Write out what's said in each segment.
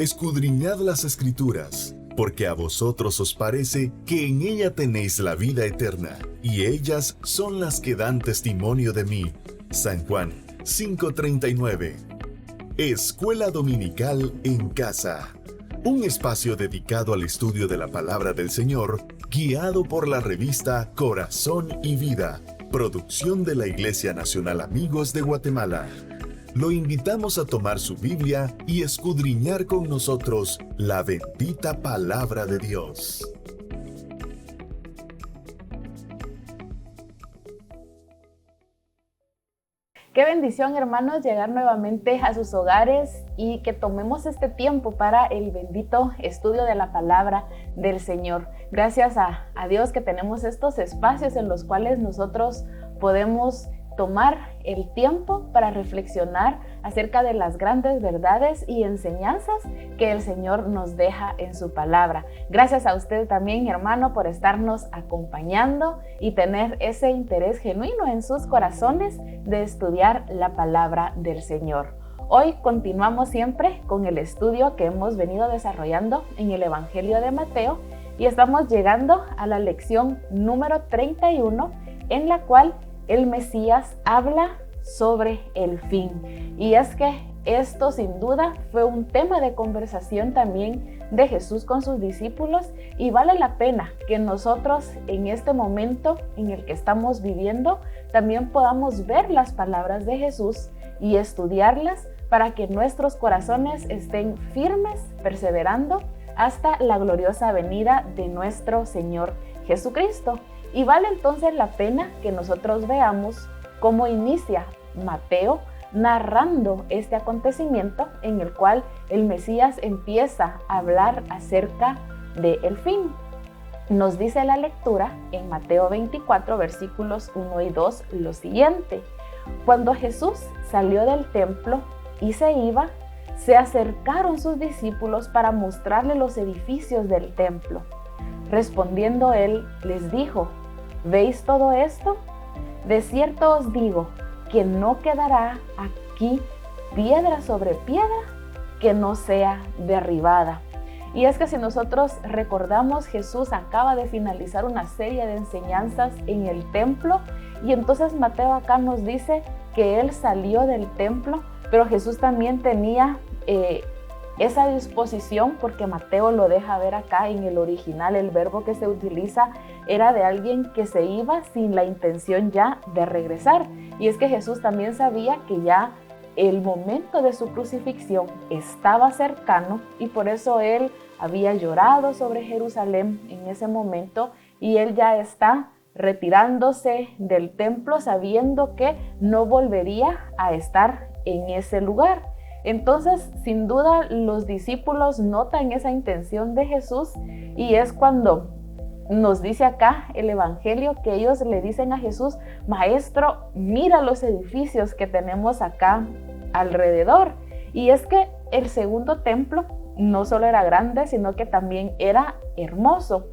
escudriñad las Escrituras, porque a vosotros os parece que en ella tenéis la vida eterna, y ellas son las que dan testimonio de mí. San Juan 5:39. Escuela Dominical en Casa. Un espacio dedicado al estudio de la Palabra del Señor, guiado por la revista Corazón y Vida, producción de la Iglesia Nacional Amigos de Guatemala. Lo invitamos a tomar su Biblia y escudriñar con nosotros la bendita Palabra de Dios. Qué bendición, hermanos, llegar nuevamente a sus hogares y que tomemos este tiempo para el bendito estudio de la palabra del Señor. Gracias a Dios que tenemos estos espacios en los cuales nosotros podemos tomar el tiempo para reflexionar acerca de las grandes verdades y enseñanzas que el Señor nos deja en su palabra. Gracias a usted también, hermano, por estarnos acompañando y tener ese interés genuino en sus corazones de estudiar la palabra del Señor. Hoy continuamos siempre con el estudio que hemos venido desarrollando en el Evangelio de Mateo y estamos llegando a la lección número 31, en la cual el Mesías habla sobre el fin. Y es que esto sin duda fue un tema de conversación también de Jesús con sus discípulos y vale la pena que nosotros en este momento en el que estamos viviendo también podamos ver las palabras de Jesús y estudiarlas para que nuestros corazones estén firmes, perseverando hasta la gloriosa venida de nuestro Señor Jesucristo. Y vale entonces la pena que nosotros veamos cómo inicia Mateo narrando este acontecimiento en el cual el Mesías empieza a hablar acerca del fin. Nos dice la lectura en Mateo 24, versículos 1 y 2 lo siguiente: Cuando Jesús salió del templo y se iba, se acercaron sus discípulos para mostrarle los edificios del templo. Respondiendo él, les dijo: ¿Veis todo esto? De cierto os digo que no quedará aquí piedra sobre piedra que no sea derribada. Y es que si nosotros recordamos, Jesús acaba de finalizar una serie de enseñanzas en el templo y entonces Mateo acá nos dice que él salió del templo, pero Jesús también tenía esa disposición, porque Mateo lo deja ver acá en el original, el verbo que se utiliza era de alguien que se iba sin la intención ya de regresar. Y es que Jesús también sabía que ya el momento de su crucifixión estaba cercano y por eso él había llorado sobre Jerusalén en ese momento y él ya está retirándose del templo sabiendo que no volvería a estar en ese lugar. Entonces, sin duda, los discípulos notan esa intención de Jesús y es cuando nos dice acá el Evangelio que ellos le dicen a Jesús: Maestro, mira los edificios que tenemos acá alrededor. Y es que el segundo templo no solo era grande, sino que también era hermoso.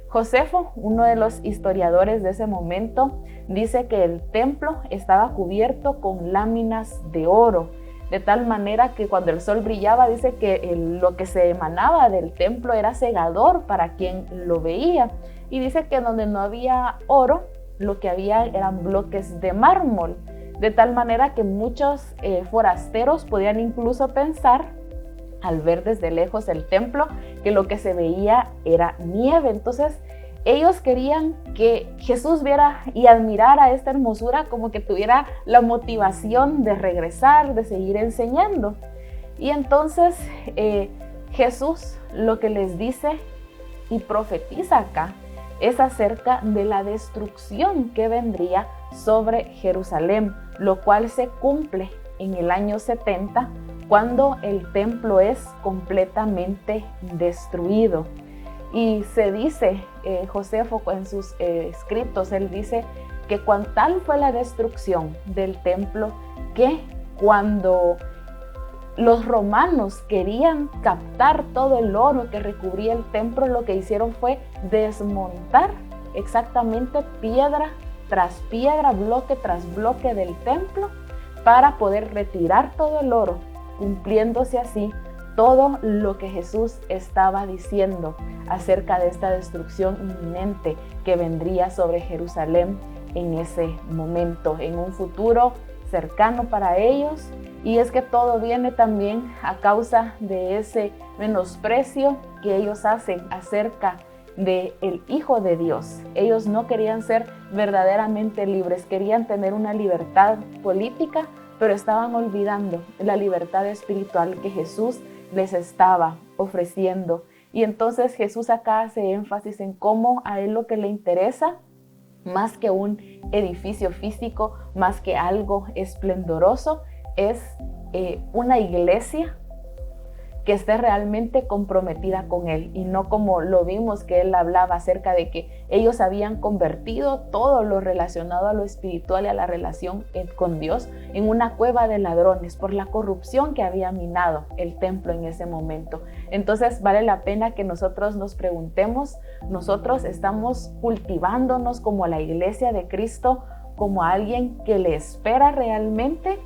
Josefo, uno de los historiadores de ese momento, dice que el templo estaba cubierto con láminas de oro, de tal manera que cuando el sol brillaba, dice que lo que se emanaba del templo era cegador para quien lo veía. Y dice que donde no había oro, lo que había eran bloques de mármol, de tal manera que muchos forasteros podían incluso pensar, al ver desde lejos el templo, que lo que se veía era nieve. Entonces ellos querían que Jesús viera y admirara esta hermosura, como que tuviera la motivación de regresar, de seguir enseñando. Y entonces Jesús lo que les dice y profetiza acá es acerca de la destrucción que vendría sobre Jerusalén, lo cual se cumple en el año 70, cuando el templo es completamente destruido. Y se dice, Josefo en sus escritos, él dice que tal fue la destrucción del templo que cuando los romanos querían captar todo el oro que recubría el templo, lo que hicieron fue desmontar exactamente piedra tras piedra, bloque tras bloque del templo, para poder retirar todo el oro, cumpliéndose así todo lo que Jesús estaba diciendo acerca de esta destrucción inminente que vendría sobre Jerusalén en ese momento, en un futuro cercano para ellos. Y es que todo viene también a causa de ese menosprecio que ellos hacen acerca del Hijo de Dios. Ellos no querían ser verdaderamente libres, querían tener una libertad política, pero estaban olvidando la libertad espiritual que Jesús les estaba ofreciendo. Y entonces Jesús acá hace énfasis en cómo a él lo que le interesa, más que un edificio físico, más que algo esplendoroso, es una iglesia que esté realmente comprometida con Él, y no como lo vimos que Él hablaba acerca de que ellos habían convertido todo lo relacionado a lo espiritual y a la relación con Dios en una cueva de ladrones por la corrupción que había minado el templo en ese momento. Entonces vale la pena que nosotros nos preguntemos, ¿nosotros estamos cultivándonos como la iglesia de Cristo, como alguien que le espera realmente?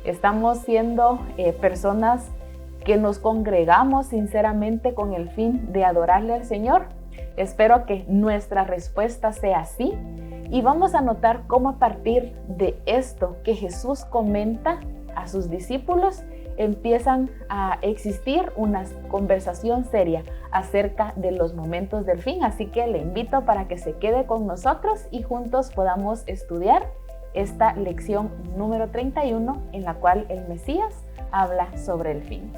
¿Estamos siendo personas que nos congregamos sinceramente con el fin de adorarle al Señor? Espero que nuestra respuesta sea sí, y vamos a notar cómo a partir de esto que Jesús comenta a sus discípulos empiezan a existir una conversación seria acerca de los momentos del fin. Así que le invito para que se quede con nosotros y juntos podamos estudiar esta lección número 31 en la cual el Mesías habla sobre el fin.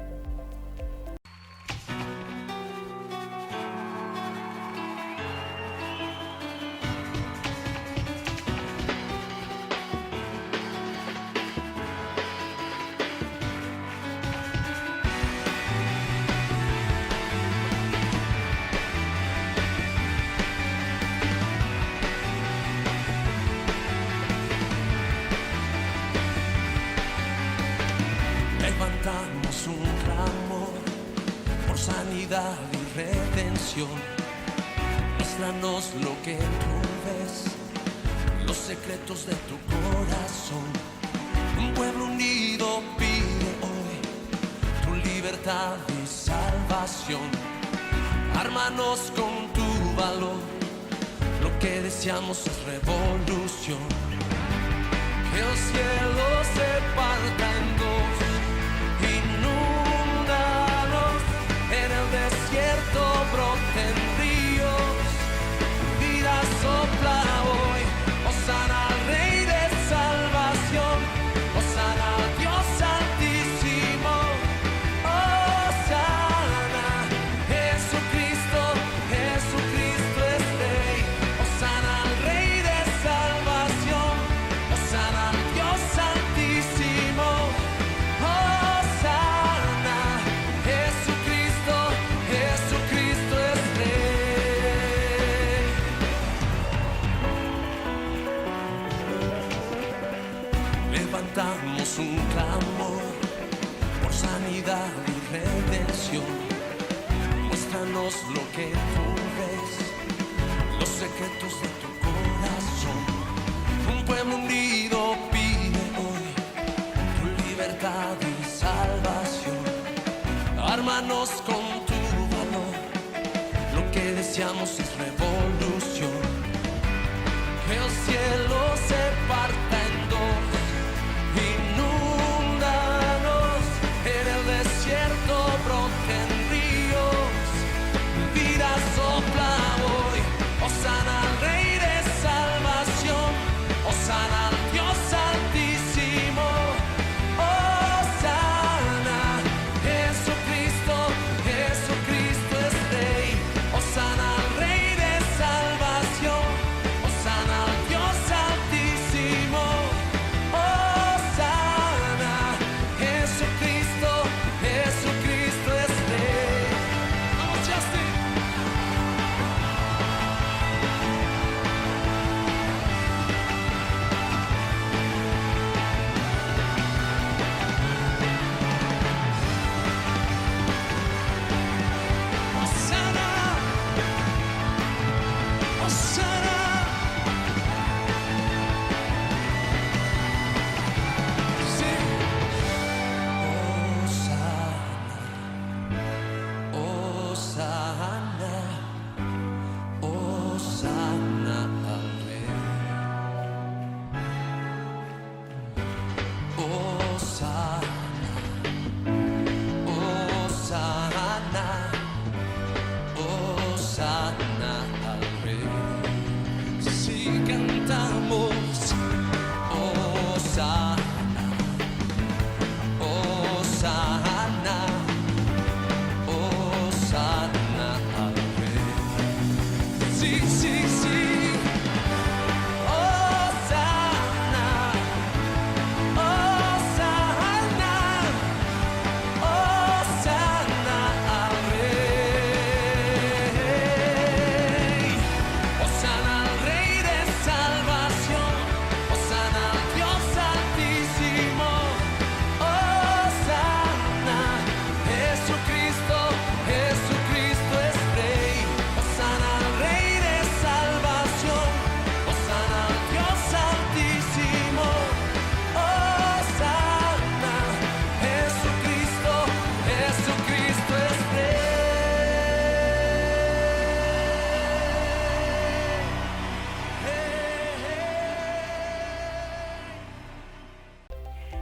Levantamos un clamor por sanidad y redención. Muéstranos lo que tú ves, los secretos de tu corazón. Un pueblo unido pide hoy tu libertad y salvación. Ármanos con tu valor, lo que deseamos es revolución. Que el cielo se parta en dos, inúndanos, en el desierto broten ríos, vida sopla hoy, hosana al Rey de salvación, hosana al Dios altísimo, hosana, Jesucristo, Jesucristo es Rey, hosana al Rey de salvación, hosana al Dios altísimo, hosana, Jesucristo, Jesucristo es Rey. Levantamos un clamor por sanidad y redención. Muéstranos lo que tú ves, los secretos de tu corazón. Un pueblo unido pide hoy tu libertad y salvación. Ármanos con tu valor, lo que deseamos es revolución. Que el cielo se parta en dos, inúndanos, en el desierto broten ríos, vida sopla hoy, hosana al Rey de salvación, hosana al Dios altísimo, hosana, Jesucristo, Jesucristo es Rey, hosana al Rey de salvación, hosana al Dios altísimo.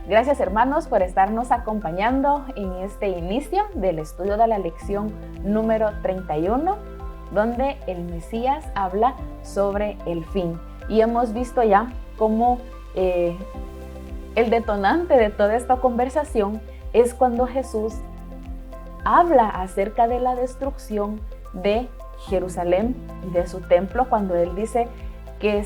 Gracias, hermanos, por estarnos acompañando en este inicio del estudio de la lección número 31, donde el Mesías habla sobre el fin. Y hemos visto ya cómo el detonante de toda esta conversación es cuando Jesús habla acerca de la destrucción de Jerusalén y de su templo, cuando él dice que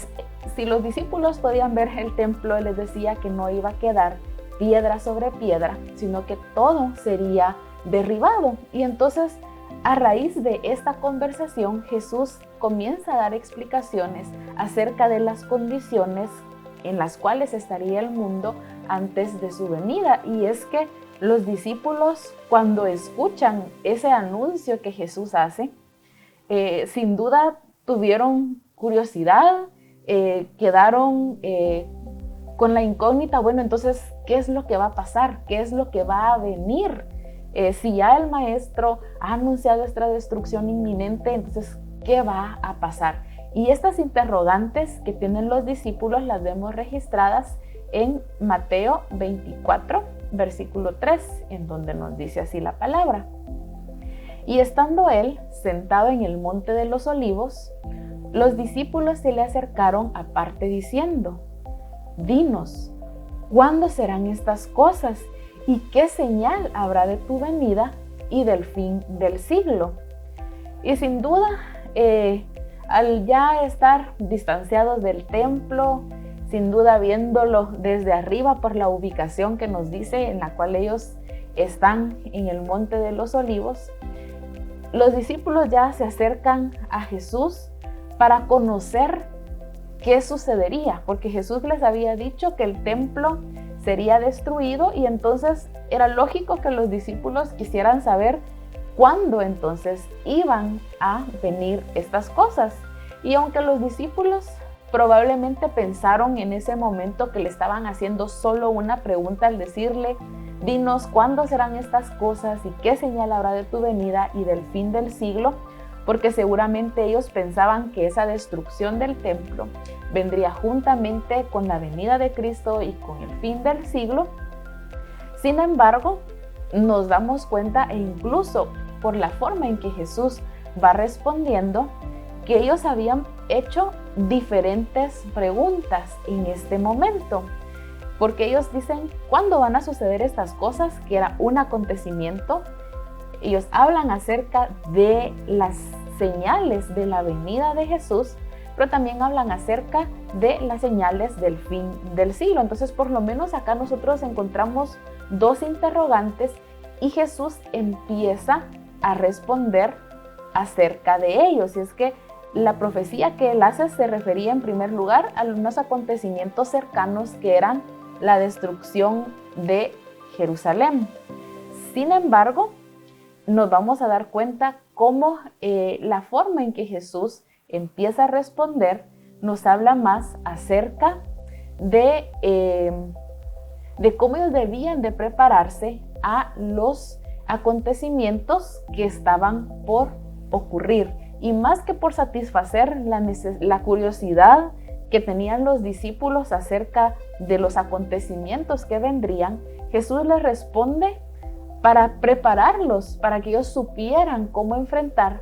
si los discípulos podían ver el templo, él les decía que no iba a quedar piedra sobre piedra, sino que todo sería derribado. Y entonces, a raíz de esta conversación, Jesús comienza a dar explicaciones acerca de las condiciones en las cuales estaría el mundo antes de su venida. Y es que los discípulos, cuando escuchan ese anuncio que Jesús hace, sin duda tuvieron curiosidad, quedaron con la incógnita, bueno, entonces, ¿qué es lo que va a pasar? ¿Qué es lo que va a venir? Si ya el maestro ha anunciado esta destrucción inminente, entonces, ¿qué va a pasar? Y estas interrogantes que tienen los discípulos las vemos registradas en Mateo 24, versículo 3, en donde nos dice así la palabra. Y estando él sentado en el monte de los olivos, los discípulos se le acercaron aparte diciendo: Dinos, ¿cuándo serán estas cosas? ¿Y qué señal habrá de tu venida y del fin del siglo? Y sin duda, al ya estar distanciados del templo, sin duda viéndolo desde arriba por la ubicación que nos dice en la cual ellos están en el monte de los olivos, los discípulos ya se acercan a Jesús para conocer qué sucedería, porque Jesús les había dicho que el templo sería destruido y entonces era lógico que los discípulos quisieran saber cuándo entonces iban a venir estas cosas. Y aunque los discípulos probablemente pensaron en ese momento que le estaban haciendo solo una pregunta al decirle: dinos cuándo serán estas cosas y qué señal habrá de tu venida y del fin del siglo, porque seguramente ellos pensaban que esa destrucción del templo vendría juntamente con la venida de Cristo y con el fin del siglo. Sin embargo, nos damos cuenta, e incluso por la forma en que Jesús va respondiendo, que ellos habían hecho diferentes preguntas en este momento, porque ellos dicen: ¿cuándo van a suceder estas cosas? Que era un acontecimiento. Ellos hablan acerca de las señales de la venida de Jesús, pero también hablan acerca de las señales del fin del siglo. Entonces, por lo menos acá nosotros encontramos dos interrogantes y Jesús empieza a responder acerca de ellos. Y es que la profecía que él hace se refería en primer lugar a unos acontecimientos cercanos que eran la destrucción de Jerusalén. Sin embargo, nos vamos a dar cuenta cómo la forma en que Jesús empieza a responder nos habla más acerca de cómo ellos debían de prepararse a los acontecimientos que estaban por ocurrir. Y más que por satisfacer la curiosidad que tenían los discípulos acerca de los acontecimientos que vendrían, Jesús les responde para prepararlos, para que ellos supieran cómo enfrentar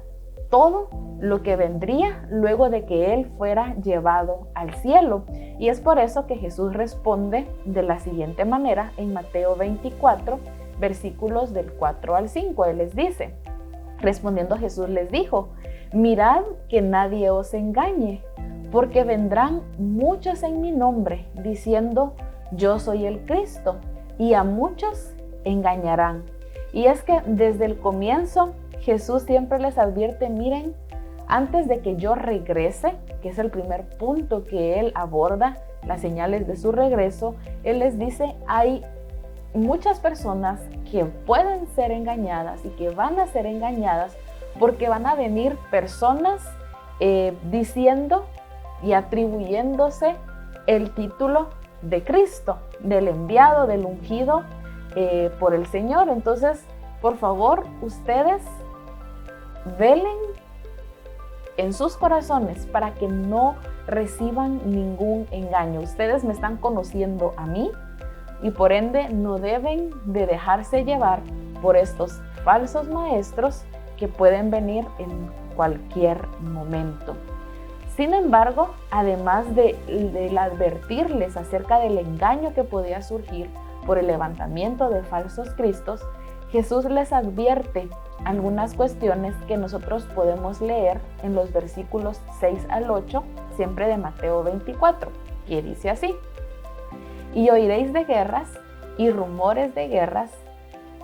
todo lo que vendría luego de que Él fuera llevado al cielo. Y es por eso que Jesús responde de la siguiente manera en Mateo 24, versículos del 4 al 5. Él les dice: respondiendo Jesús les dijo: mirad que nadie os engañe, porque vendrán muchos en mi nombre, diciendo: yo soy el Cristo, y a muchos engañarán. Y es que desde el comienzo Jesús siempre les advierte: miren, antes de que yo regrese, que es el primer punto que él aborda, las señales de su regreso, él les dice: hay muchas personas que pueden ser engañadas y que van a ser engañadas, porque van a venir personas diciendo y atribuyéndose el título de Cristo, del enviado, del ungido por el Señor. Entonces, por favor, ustedes velen en sus corazones para que no reciban ningún engaño. Ustedes me están conociendo a mí y por ende no deben de dejarse llevar por estos falsos maestros que pueden venir en cualquier momento. Sin embargo, además de advertirles acerca del engaño que podía surgir por el levantamiento de falsos cristos, Jesús les advierte algunas cuestiones que nosotros podemos leer en los versículos 6 al 8, siempre de Mateo 24, que dice así: y oiréis de guerras y rumores de guerras,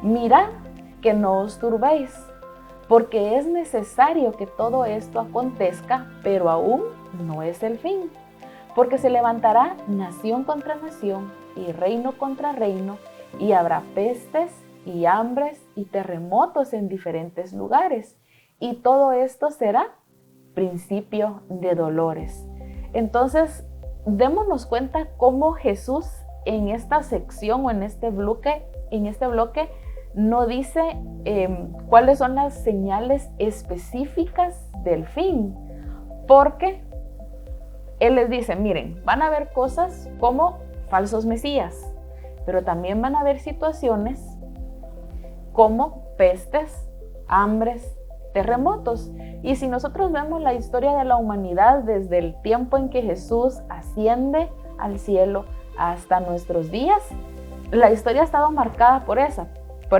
mirad que no os turbéis, porque es necesario que todo esto acontezca, pero aún no es el fin, porque se levantará nación contra nación y reino contra reino, y habrá pestes y hambres y terremotos en diferentes lugares, y todo esto será principio de dolores. Entonces, démonos cuenta cómo Jesús en esta sección o en este bloque no dice cuáles son las señales específicas del fin, porque Él les dice, miren, van a haber cosas como falsos mesías, pero también van a haber situaciones como pestes, hambres, terremotos. Y si nosotros vemos la historia de la humanidad desde el tiempo en que Jesús asciende al cielo hasta nuestros días, la historia ha estado marcada por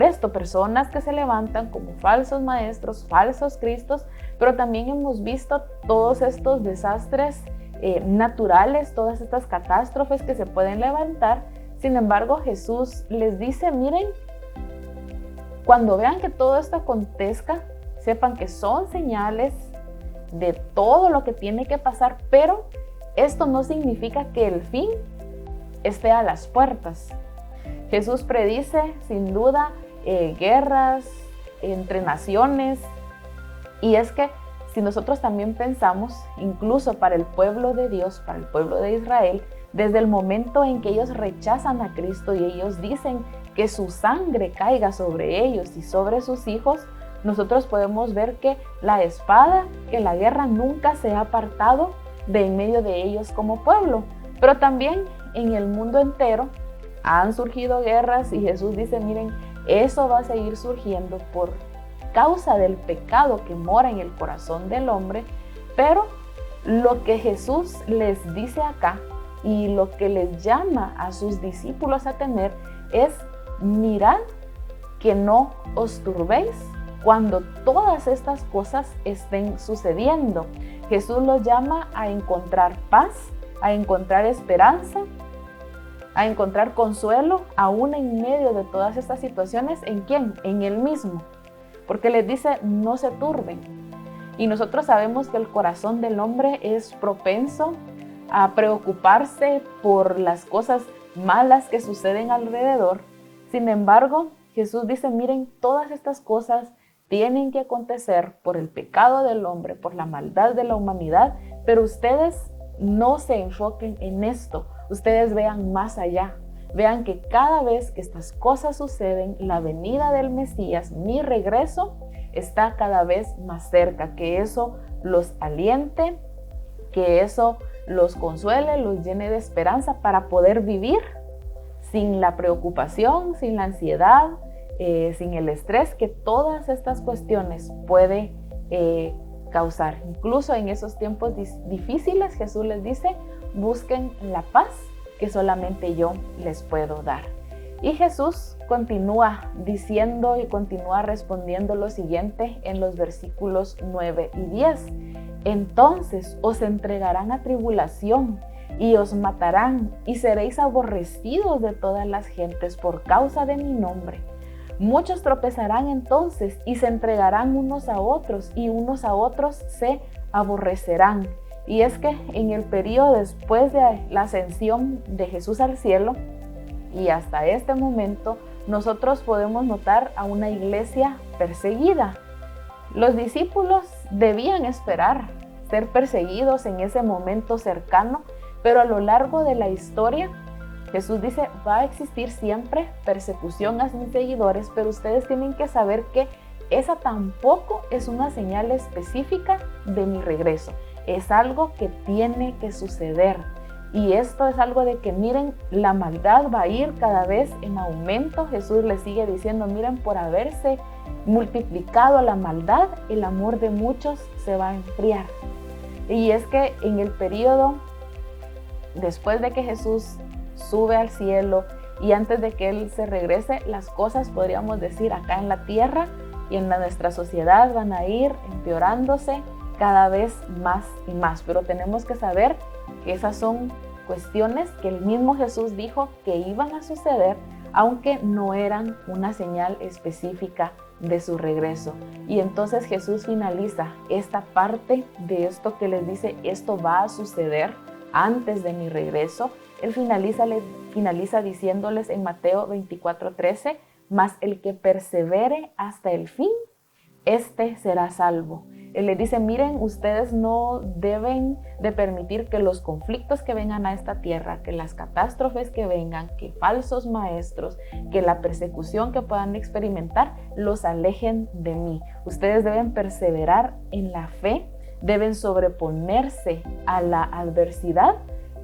esto, personas que se levantan como falsos maestros, falsos cristos, pero también hemos visto todos estos desastres naturales, todas estas catástrofes que se pueden levantar. Sin embargo, Jesús les dice, miren, cuando vean que todo esto acontezca, sepan que son señales de todo lo que tiene que pasar, pero esto no significa que el fin esté a las puertas. Jesús predice, sin duda, guerras entre naciones, y es que si nosotros también pensamos, incluso para el pueblo de Dios, para el pueblo de Israel, desde el momento en que ellos rechazan a Cristo y ellos dicen que su sangre caiga sobre ellos y sobre sus hijos, nosotros podemos ver que la espada, que la guerra nunca se ha apartado de en medio de ellos como pueblo. Pero también en el mundo entero han surgido guerras y Jesús dice, miren, eso va a seguir surgiendo por causa del pecado que mora en el corazón del hombre. Pero lo que Jesús les dice acá y lo que les llama a sus discípulos a tener es, mirad que no os turbéis cuando todas estas cosas estén sucediendo. Jesús los llama a encontrar paz, a encontrar esperanza, a encontrar consuelo, aún en medio de todas estas situaciones. ¿En quién? En Él mismo. Porque les dice, no se turben. Y nosotros sabemos que el corazón del hombre es propenso a preocuparse por las cosas malas que suceden alrededor. Sin embargo, Jesús dice, miren, todas estas cosas tienen que acontecer por el pecado del hombre, por la maldad de la humanidad, pero ustedes no se enfoquen en esto, ustedes vean más allá, vean que cada vez que estas cosas suceden, la venida del Mesías, mi regreso, está cada vez más cerca, que eso los aliente, que eso los consuele, los llene de esperanza para poder vivir sin la preocupación, sin la ansiedad, sin el estrés que todas estas cuestiones puede causar. Incluso en esos tiempos difíciles, Jesús les dice, busquen la paz que solamente yo les puedo dar. Y Jesús continúa diciendo y continúa respondiendo lo siguiente en los versículos 9 y 10. Entonces os entregarán a tribulación y os matarán y seréis aborrecidos de todas las gentes por causa de mi nombre. Muchos tropezarán entonces y se entregarán unos a otros y unos a otros se aborrecerán. Y es que en el periodo después de la ascensión de Jesús al cielo y hasta este momento, nosotros podemos notar a una iglesia perseguida. Los discípulos debían esperar ser perseguidos en ese momento cercano, pero a lo largo de la historia, Jesús dice, va a existir siempre persecución a mis seguidores, pero ustedes tienen que saber que esa tampoco es una señal específica de mi regreso. Es algo que tiene que suceder. Y esto es algo de que miren, la maldad va a ir cada vez en aumento. Jesús les sigue diciendo, miren, por haberse multiplicado la maldad, el amor de muchos se va a enfriar. Y es que en el periodo después de que Jesús sube al cielo y antes de que Él se regrese, las cosas, podríamos decir, acá en la tierra y en nuestra sociedad van a ir empeorándose cada vez más y más. Pero tenemos que saber que esas son cuestiones que el mismo Jesús dijo que iban a suceder, aunque no eran una señal específica de su regreso. Y entonces Jesús finaliza esta parte de esto que les dice, esto va a suceder antes de mi regreso. Él finaliza diciéndoles en Mateo 24:13, mas el que persevere hasta el fin, este será salvo. Él le dice, miren, ustedes no deben de permitir que los conflictos que vengan a esta tierra, que las catástrofes que vengan, que falsos maestros, que la persecución que puedan experimentar, los alejen de mí. Ustedes deben perseverar en la fe, deben sobreponerse a la adversidad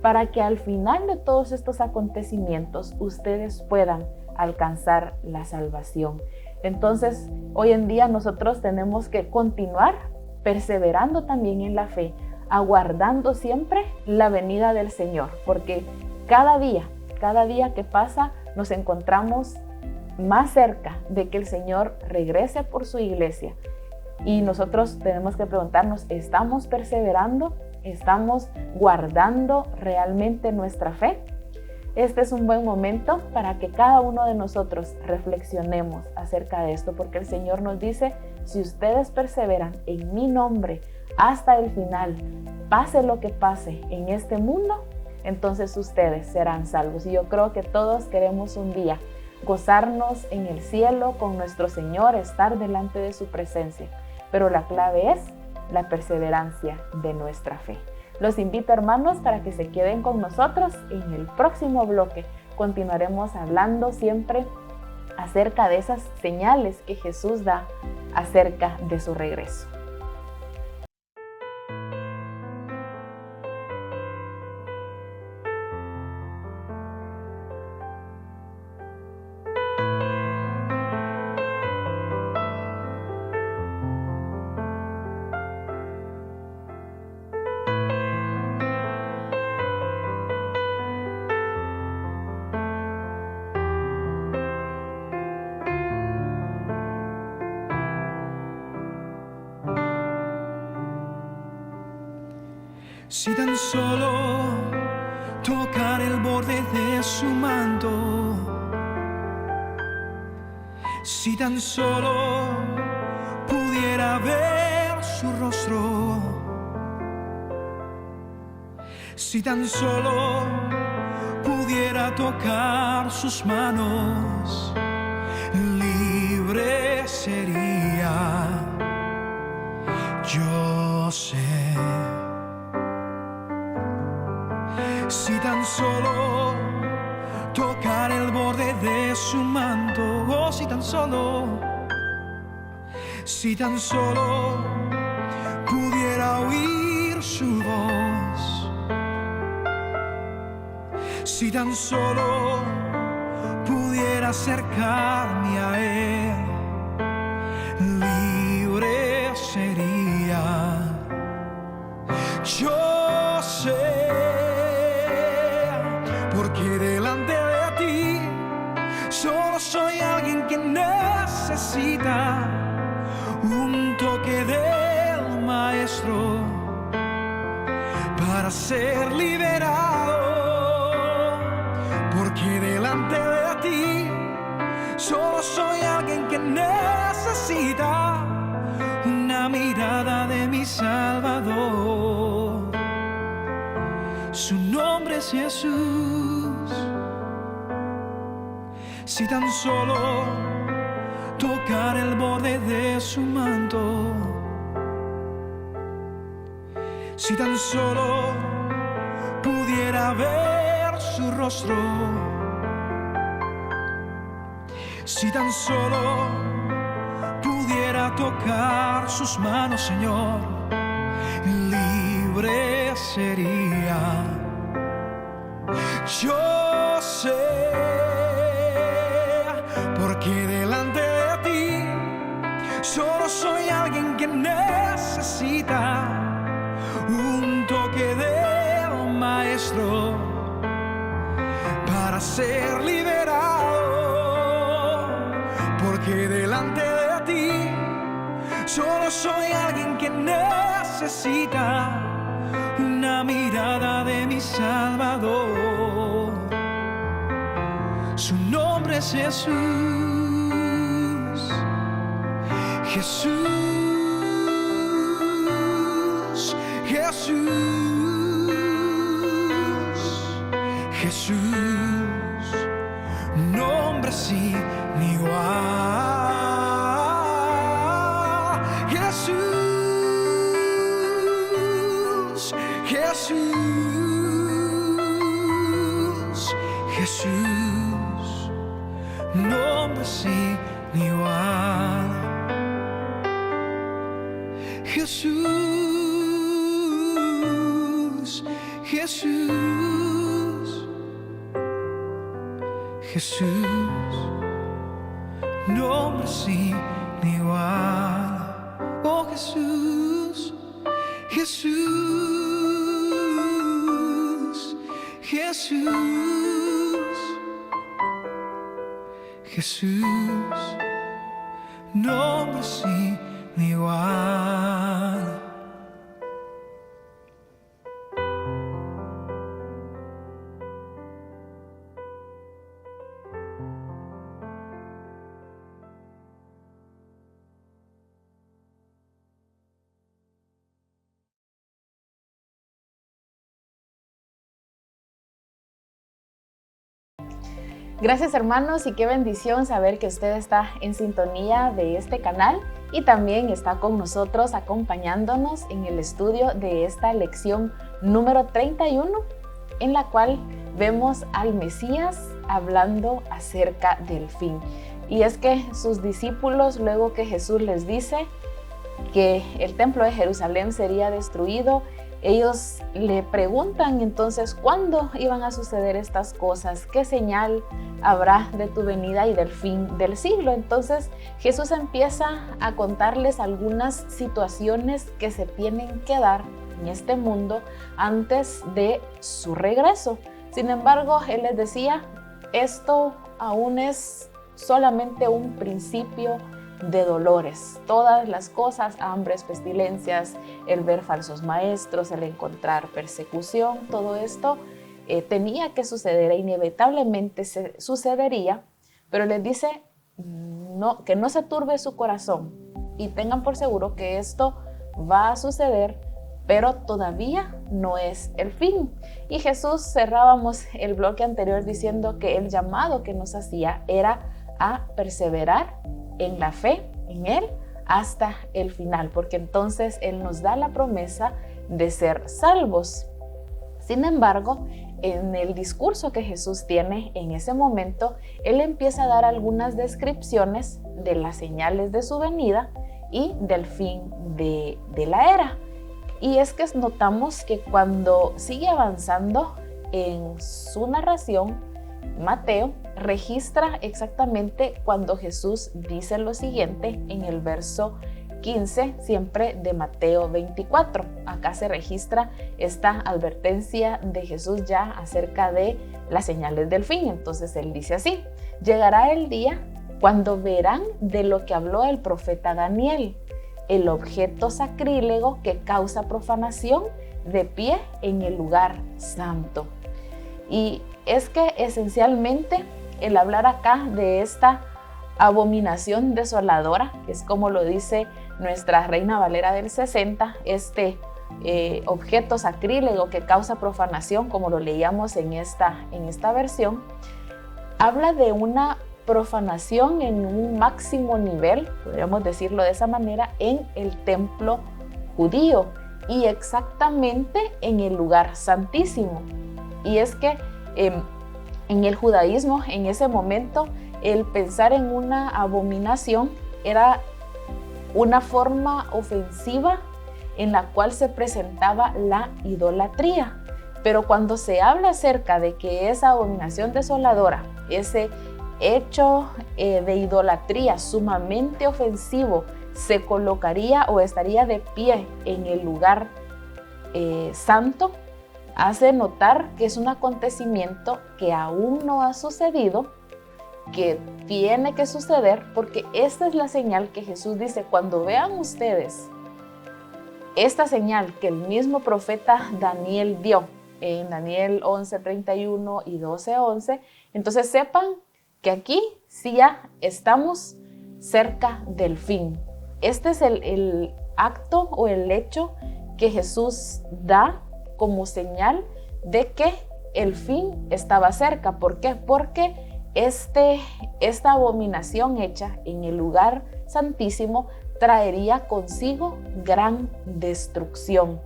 para que al final de todos estos acontecimientos ustedes puedan alcanzar la salvación. Entonces, hoy en día nosotros tenemos que continuar perseverando también en la fe, aguardando siempre la venida del Señor, porque cada día que pasa nos encontramos más cerca de que el Señor regrese por su iglesia. Y nosotros tenemos que preguntarnos, ¿estamos perseverando? ¿Estamos guardando realmente nuestra fe? Este es un buen momento para que cada uno de nosotros reflexionemos acerca de esto, porque el Señor nos dice, si ustedes perseveran en mi nombre hasta el final, pase lo que pase en este mundo, entonces ustedes serán salvos. Y yo creo que todos queremos un día gozarnos en el cielo con nuestro Señor, estar delante de su presencia. Pero la clave es la perseverancia de nuestra fe. Los invito, hermanos, para que se queden con nosotros. En el próximo bloque continuaremos hablando siempre acerca de esas señales que Jesús da acerca de su regreso. Si tan solo tocar el borde de su manto, si tan solo pudiera ver su rostro, si tan solo pudiera tocar sus manos, libre sería. Yo sé. Si tan solo tocar el borde de su manto, oh, si tan solo pudiera oír su voz, si tan solo pudiera acercarme a Él, libre sería. Yo sé. Porque delante de ti solo soy alguien que necesita un toque del Maestro para ser liberado. Porque delante de ti solo soy alguien que necesita una mirada de mi Salvador. Su nombre es Jesús. Si tan solo tocar el borde de su manto, si tan solo pudiera ver su rostro, si tan solo pudiera tocar sus manos, Señor, libre sería. Yo sé, porque delante de ti solo soy alguien que necesita un toque del Maestro para ser liberado. Porque delante de ti solo soy alguien que necesita una mirada de mi Salvador. Su nombre es Jesús. Jesús, Jesús, Jesús, nombre sin igual. Jesús, Jesús, Jesús, nombre sin igual. Jesús, Jesús, Jesús, nombre sin igual. Oh Jesús, Jesús, Jesús, Jesús, nombre sin igual. Gracias, hermanos, y qué bendición saber que usted está en sintonía de este canal y también está con nosotros acompañándonos en el estudio de esta lección número 31, en la cual vemos al Mesías hablando acerca del fin. Y es que sus discípulos, luego que Jesús les dice que el templo de Jerusalén sería destruido, ellos le preguntan entonces cuándo iban a suceder estas cosas, qué señal habrá de tu venida y del fin del siglo. Entonces Jesús empieza a contarles algunas situaciones que se tienen que dar en este mundo antes de su regreso. Sin embargo, Él les decía, esto aún es solamente un principio de dolores. Todas las cosas, hambres, pestilencias, el ver falsos maestros, el encontrar persecución, todo esto tenía que suceder e inevitablemente sucedería, pero les dice que no se turbe su corazón y tengan por seguro que esto va a suceder, pero todavía no es el fin. Y Jesús, cerrábamos el bloque anterior diciendo que el llamado que nos hacía era a perseverar en la fe, en Él, hasta el final, porque entonces Él nos da la promesa de ser salvos. Sin embargo, en el discurso que Jesús tiene en ese momento, Él empieza a dar algunas descripciones de las señales de su venida y del fin de la era. Y es que notamos que cuando sigue avanzando en su narración, Mateo registra exactamente cuando Jesús dice lo siguiente en el verso 15, siempre de Mateo 24. Acá se registra esta advertencia de Jesús ya acerca de las señales del fin. Entonces Él dice así: llegará el día cuando verán de lo que habló el profeta Daniel, el objeto sacrílego que causa profanación de pie en el lugar santo. Y es que esencialmente el hablar acá de esta abominación desoladora, que es como lo dice nuestra Reina Valera del 60, este objeto sacrílego que causa profanación, como lo leíamos en esta versión, habla de una profanación en un máximo nivel, podríamos decirlo de esa manera, en el templo judío y exactamente en el lugar santísimo. Y es que en el judaísmo, en ese momento, el pensar en una abominación era una forma ofensiva en la cual se presentaba la idolatría. Pero cuando se habla acerca de que esa abominación desoladora, ese hecho de idolatría sumamente ofensivo, se colocaría o estaría de pie en el lugar santo, hace notar que es un acontecimiento que aún no ha sucedido, que tiene que suceder, porque esta es la señal que Jesús dice: cuando vean ustedes esta señal que el mismo profeta Daniel dio en Daniel 11:31 y 12:11, entonces sepan que aquí sí ya estamos cerca del fin. Este es el acto o el hecho que Jesús da como señal de que el fin estaba cerca. ¿Por qué? Porque esta abominación hecha en el lugar santísimo traería consigo gran destrucción.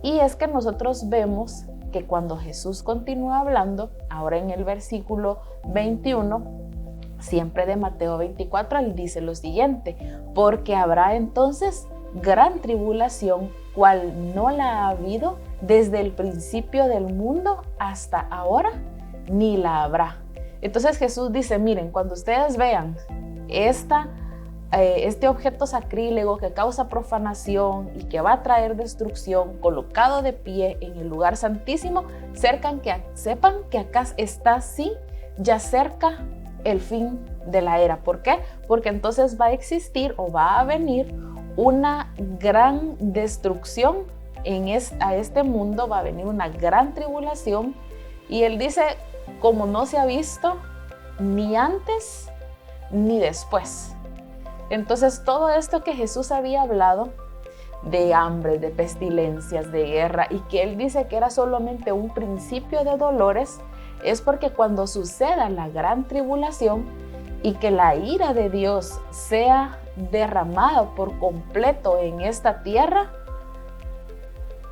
Y es que nosotros vemos que cuando Jesús continúa hablando, ahora en el versículo 21, siempre de Mateo 24, él dice lo siguiente: porque habrá entonces gran tribulación, cual no la ha habido desde el principio del mundo hasta ahora, ni la habrá. Entonces Jesús dice: miren, cuando ustedes vean este objeto sacrílego que causa profanación y que va a traer destrucción, colocado de pie en el lugar santísimo, sepan que acá está sí ya cerca el fin de la era. ¿Por qué? Porque entonces va a existir o va a venir una gran destrucción a este mundo, va a venir una gran tribulación, y él dice como no se ha visto ni antes ni después. Entonces todo esto que Jesús había hablado de hambre, de pestilencias, de guerra, y que él dice que era solamente un principio de dolores, es porque cuando suceda la gran tribulación y que la ira de Dios sea derramada por completo en esta tierra,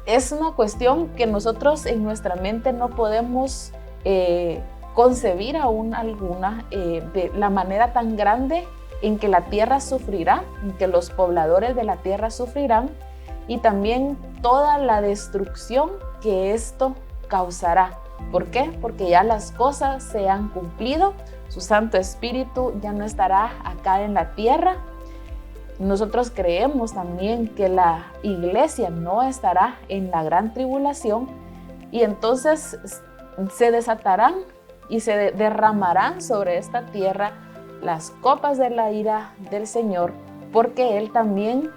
es una cuestión que nosotros en nuestra mente no podemos concebir aún alguna, de la manera tan grande en que la tierra sufrirá, en que los pobladores de la tierra sufrirán, y también toda la destrucción que esto causará. ¿Por qué? Porque ya las cosas se han cumplido, su Santo Espíritu ya no estará acá en la tierra. Nosotros creemos también que la iglesia no estará en la gran tribulación, y entonces se desatarán y se derramarán sobre esta tierra las copas de la ira del Señor, porque Él también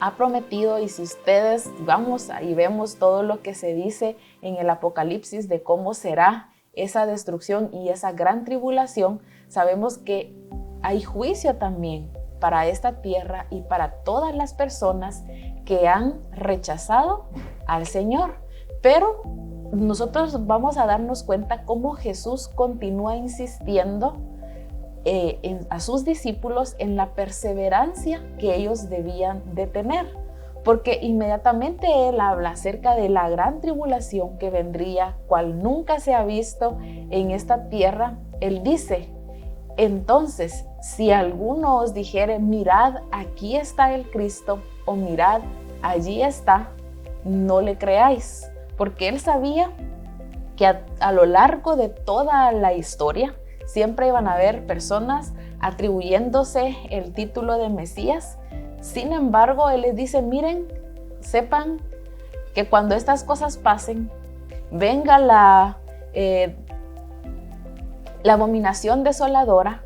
ha prometido. Y si ustedes vamos y vemos todo lo que se dice en el Apocalipsis de cómo será esa destrucción y esa gran tribulación, sabemos que hay juicio también para esta tierra y para todas las personas que han rechazado al Señor. Pero nosotros vamos a darnos cuenta cómo Jesús continúa insistiendo a sus discípulos en la perseverancia que ellos debían de tener, porque inmediatamente Él habla acerca de la gran tribulación que vendría, cual nunca se ha visto en esta tierra. Él dice: entonces, si alguno os dijere, mirad, aquí está el Cristo, o mirad, allí está, no le creáis, porque Él sabía que a lo largo de toda la historia siempre iban a haber personas atribuyéndose el título de Mesías. Sin embargo, Él les dice: miren, sepan que cuando estas cosas pasen, venga la abominación desoladora,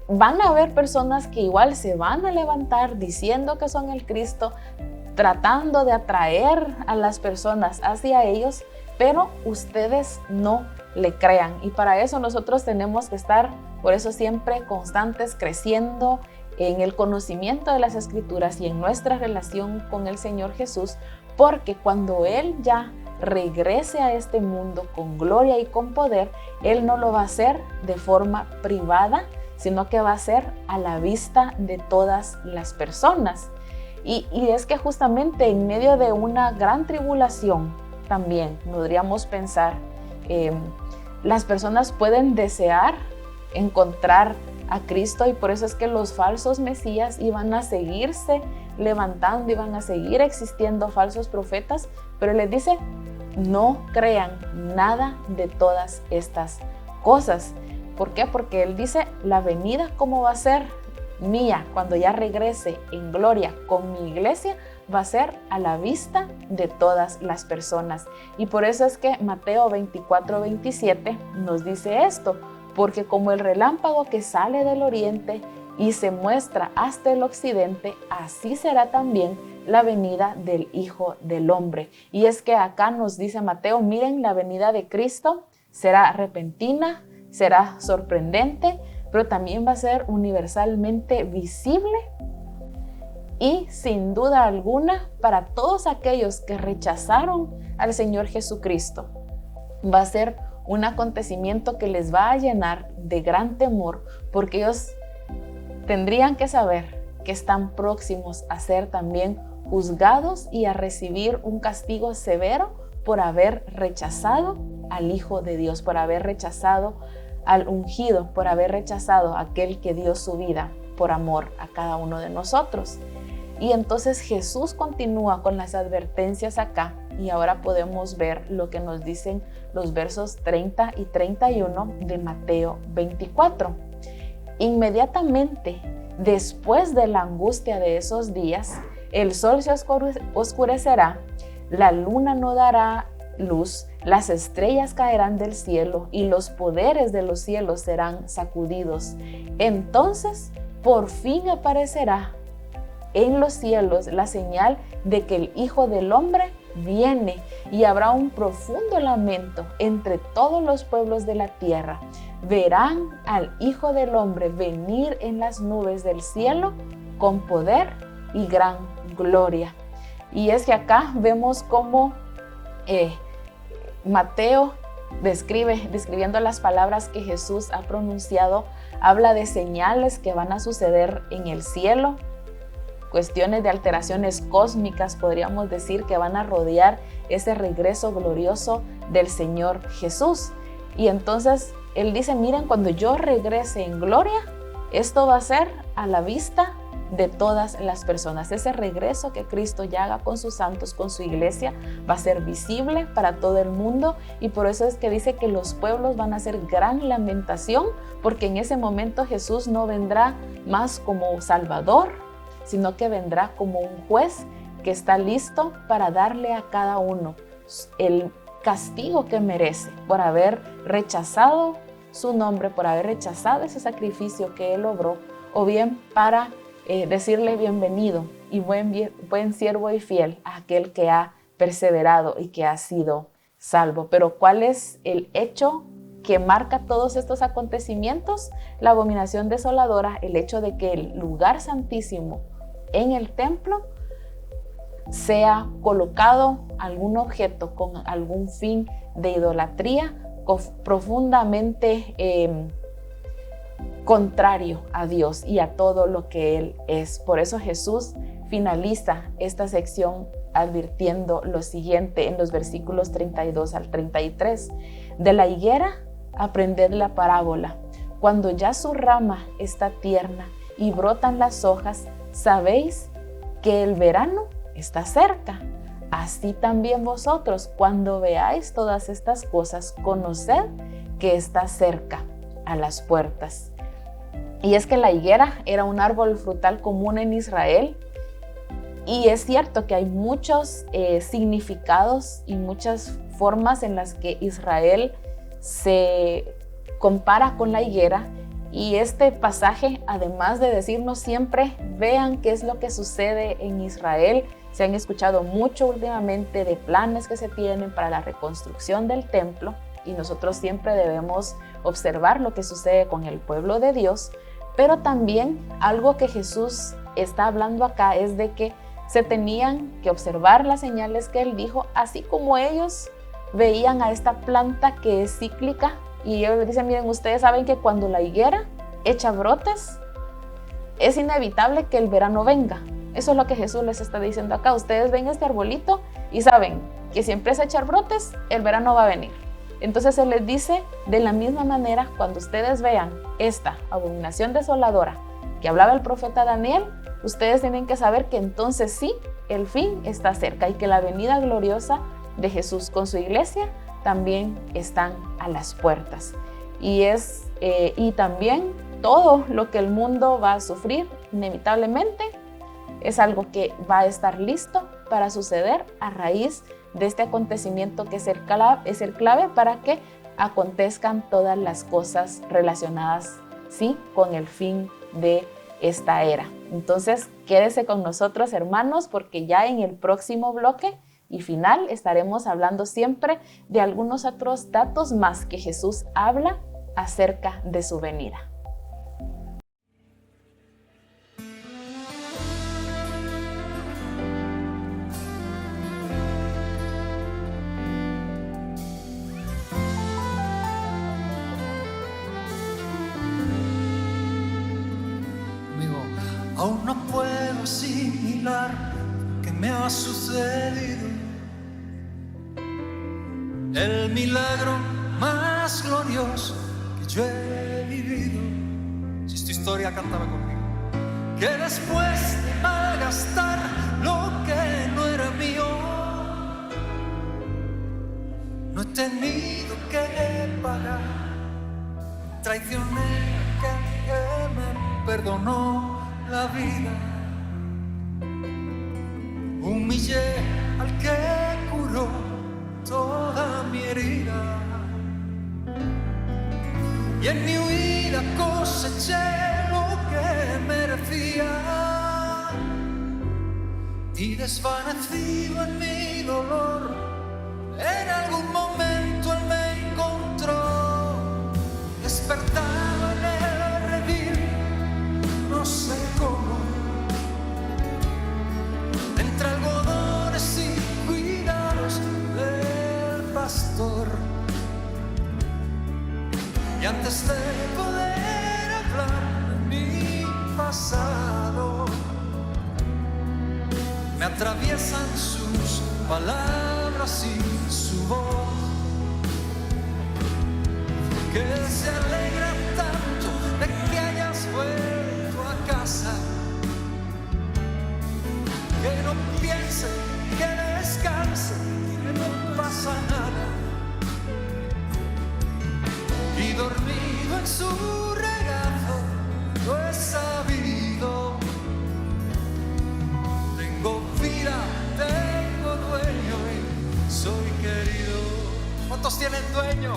van a haber personas que igual se van a levantar diciendo que son el Cristo, tratando de atraer a las personas hacia ellos, pero ustedes no le crean. Y para eso nosotros tenemos que estar, por eso siempre constantes, creciendo en el conocimiento de las Escrituras y en nuestra relación con el Señor Jesús, porque cuando Él ya regrese a este mundo con gloria y con poder, Él no lo va a hacer de forma privada, sino que va a ser a la vista de todas las personas. Y es que justamente en medio de una gran tribulación, también podríamos pensar, las personas pueden desear encontrar a Cristo, y por eso es que los falsos mesías iban a seguirse levantando, iban a seguir existiendo falsos profetas, pero les dice: no crean nada de todas estas cosas. ¿Por qué? Porque Él dice, la venida, ¿cómo va a ser mía? Cuando ya regrese en gloria con mi iglesia, va a ser a la vista de todas las personas. Y por eso es que Mateo 24:27 nos dice esto, porque como el relámpago que sale del oriente y se muestra hasta el occidente, así será también la venida del Hijo del Hombre. Y es que acá nos dice Mateo, miren, la venida de Cristo será repentina, será sorprendente, pero también va a ser universalmente visible y sin duda alguna para todos aquellos que rechazaron al Señor Jesucristo. Va a ser un acontecimiento que les va a llenar de gran temor, porque ellos tendrían que saber que están próximos a ser también juzgados y a recibir un castigo severo por haber rechazado al Hijo de Dios, por haber rechazado al ungido, por haber rechazado a aquel que dio su vida por amor a cada uno de nosotros. Y entonces Jesús continúa con las advertencias acá, y ahora podemos ver lo que nos dicen los versos 30 y 31 de Mateo 24. Inmediatamente después de la angustia de esos días, el sol se oscurecerá, la luna no dará luz, las estrellas caerán del cielo y los poderes de los cielos serán sacudidos. Entonces, por fin aparecerá en los cielos la señal de que el Hijo del Hombre viene, y habrá un profundo lamento entre todos los pueblos de la tierra. Verán al Hijo del Hombre venir en las nubes del cielo con poder y gran gloria. Y es que acá vemos cómo Mateo describiendo las palabras que Jesús ha pronunciado, habla de señales que van a suceder en el cielo, cuestiones de alteraciones cósmicas, podríamos decir, que van a rodear ese regreso glorioso del Señor Jesús. Y entonces Él dice, miren, cuando yo regrese en gloria, esto va a ser a la vista de todas las personas. Ese regreso que Cristo ya haga con sus santos, con su iglesia, va a ser visible para todo el mundo, y por eso es que dice que los pueblos van a hacer gran lamentación, porque en ese momento Jesús no vendrá más como Salvador, sino que vendrá como un juez que está listo para darle a cada uno el castigo que merece por haber rechazado su nombre, por haber rechazado ese sacrificio que Él obró, o bien para decirle bienvenido y buen siervo y fiel a aquel que ha perseverado y que ha sido salvo. Pero ¿cuál es el hecho que marca todos estos acontecimientos? La abominación desoladora, el hecho de que el lugar santísimo en el templo sea colocado algún objeto con algún fin de idolatría profundamente contrario a Dios y a todo lo que Él es. Por eso Jesús finaliza esta sección advirtiendo lo siguiente en los versículos 32 al 33. De la higuera aprended la parábola. Cuando ya su rama está tierna y brotan las hojas, sabéis que el verano está cerca. Así también vosotros, cuando veáis todas estas cosas, conoced que está cerca a las puertas. Y es que la higuera era un árbol frutal común en Israel, y es cierto que hay muchos significados y muchas formas en las que Israel se compara con la higuera. Y este pasaje, además de decirnos siempre, vean qué es lo que sucede en Israel, se han escuchado mucho últimamente de planes que se tienen para la reconstrucción del templo, y nosotros siempre debemos observar lo que sucede con el pueblo de Dios. Pero también algo que Jesús está hablando acá es de que se tenían que observar las señales que Él dijo, así como ellos veían a esta planta que es cíclica. Y ellos dicen, miren, ustedes saben que cuando la higuera echa brotes, es inevitable que el verano venga. Eso es lo que Jesús les está diciendo acá. Ustedes ven este arbolito y saben que si empieza a echar brotes, el verano va a venir. Entonces Él les dice, de la misma manera, cuando ustedes vean esta abominación desoladora que hablaba el profeta Daniel, ustedes tienen que saber que entonces sí, el fin está cerca y que la venida gloriosa de Jesús con su iglesia también están a las puertas. Y también todo lo que el mundo va a sufrir inevitablemente es algo que va a estar listo para suceder a raíz de este acontecimiento que es el clave para que acontezcan todas las cosas relacionadas, sí, con el fin de esta era. Entonces, quédese con nosotros, hermanos, porque ya en el próximo bloque y final estaremos hablando siempre de algunos otros datos más que Jesús habla acerca de su venida. Aún no puedo asimilar que me ha sucedido. El milagro más glorioso que yo he vivido. Si esta historia cantaba conmigo. Que después de malgastar lo que no era mío, no he tenido que pagar. Traicioné a que me perdonó la vida, humillé al que curó toda mi herida, y en mi huida coseché lo que merecía, y desvanecido en mi dolor, en algún momento él me encontró, despertado en el redil. No sé cómo, entre algodones y cuidados del pastor, y antes de poder hablar de mi pasado, me atraviesan sus palabras y su voz, que se alegra tanto de que hayas vuelto a casa, que no piense, que descanse, que no pasa nada, y dormido en su regazo lo he sabido. Tengo vida, tengo dueño y soy querido. ¿Cuántos tienen dueño?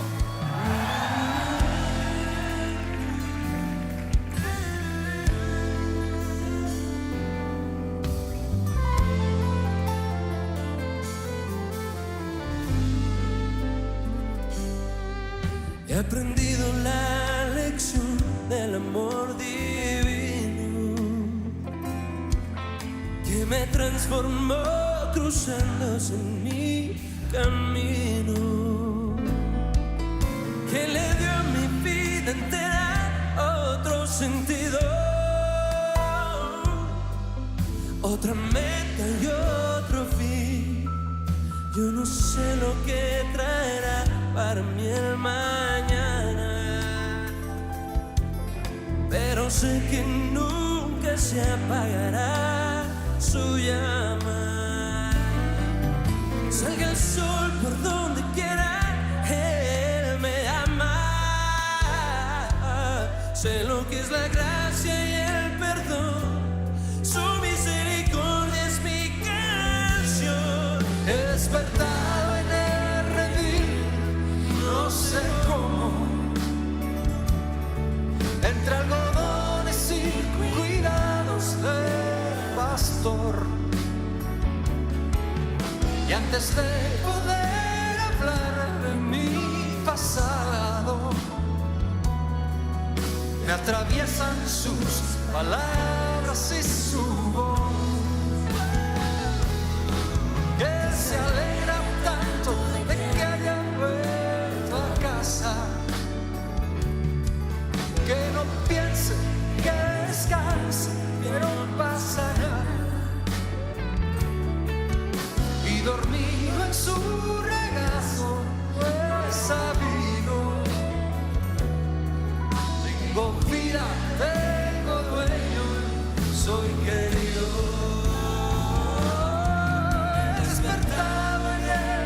He aprendido la lección del amor divino que me transformó cruzándose en mi camino, que le dio a mi vida entera otro sentido, otra meta y otro fin. Yo no sé lo que traerá para mí el mañana, pero sé que nunca se apagará su llama. Salga el sol por donde quiera, Él me ama. Sé lo que es la gracia y el perdón, su misericordia es mi canción. He despertado en el redil, no sé cómo, entre algodones y cuidados del pastor, y antes de poder hablar de mi pasado, me atraviesan sus palabras y su voz, que se alegra tanto de que haya vuelto a casa, que no piense, que descanse, que no pasa nada, y dormido en su regazo he sabido. Tengo vida, tengo dueño, soy querido. He despertado en el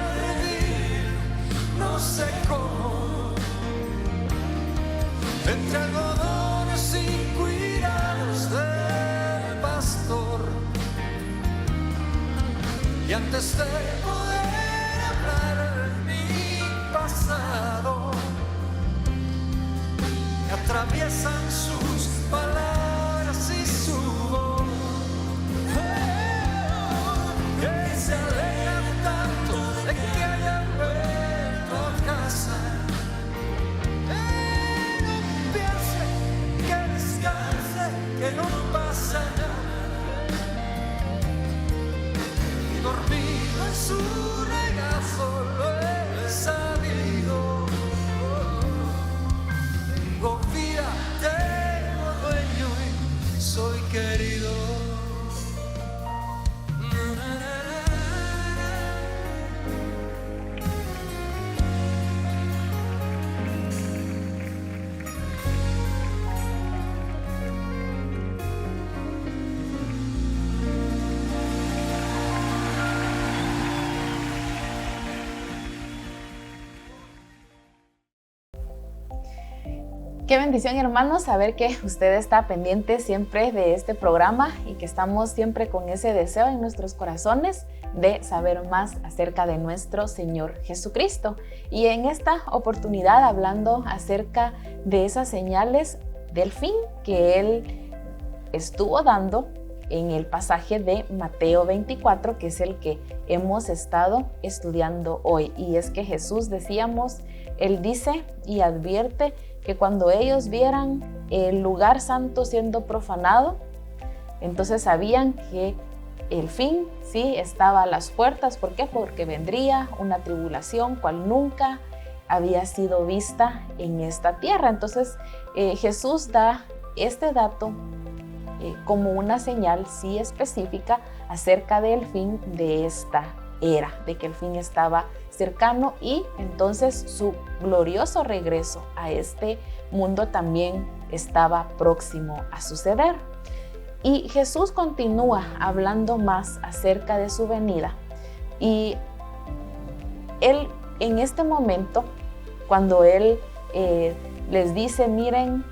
Y antes de poder hablar mi pasado, me atraviesan sus palabras y su voz, que se alejan tanto de que hayan vuelto a casa. No piense que descanse, que no pasa nada. Dormido en su regazo lo he sabido. Tengo vida, tengo dueño y soy querido. Qué bendición, hermanos, saber que usted está pendiente siempre de este programa y que estamos siempre con ese deseo en nuestros corazones de saber más acerca de nuestro Señor Jesucristo. Y en esta oportunidad, hablando acerca de esas señales del fin que Él estuvo dando en el pasaje de Mateo 24, que es el que hemos estado estudiando hoy. Y es que Jesús, decíamos, Él dice y advierte que cuando ellos vieran el lugar santo siendo profanado, entonces sabían que el fin sí estaba a las puertas. ¿Por qué? Porque vendría una tribulación cual nunca había sido vista en esta tierra. Entonces Jesús da este dato como una señal sí específica acerca del fin de esta era, de que el fin estaba cercano y entonces su glorioso regreso a este mundo también estaba próximo a suceder. Y Jesús continúa hablando más acerca de su venida. Y Él en este momento, cuando Él les dice, miren,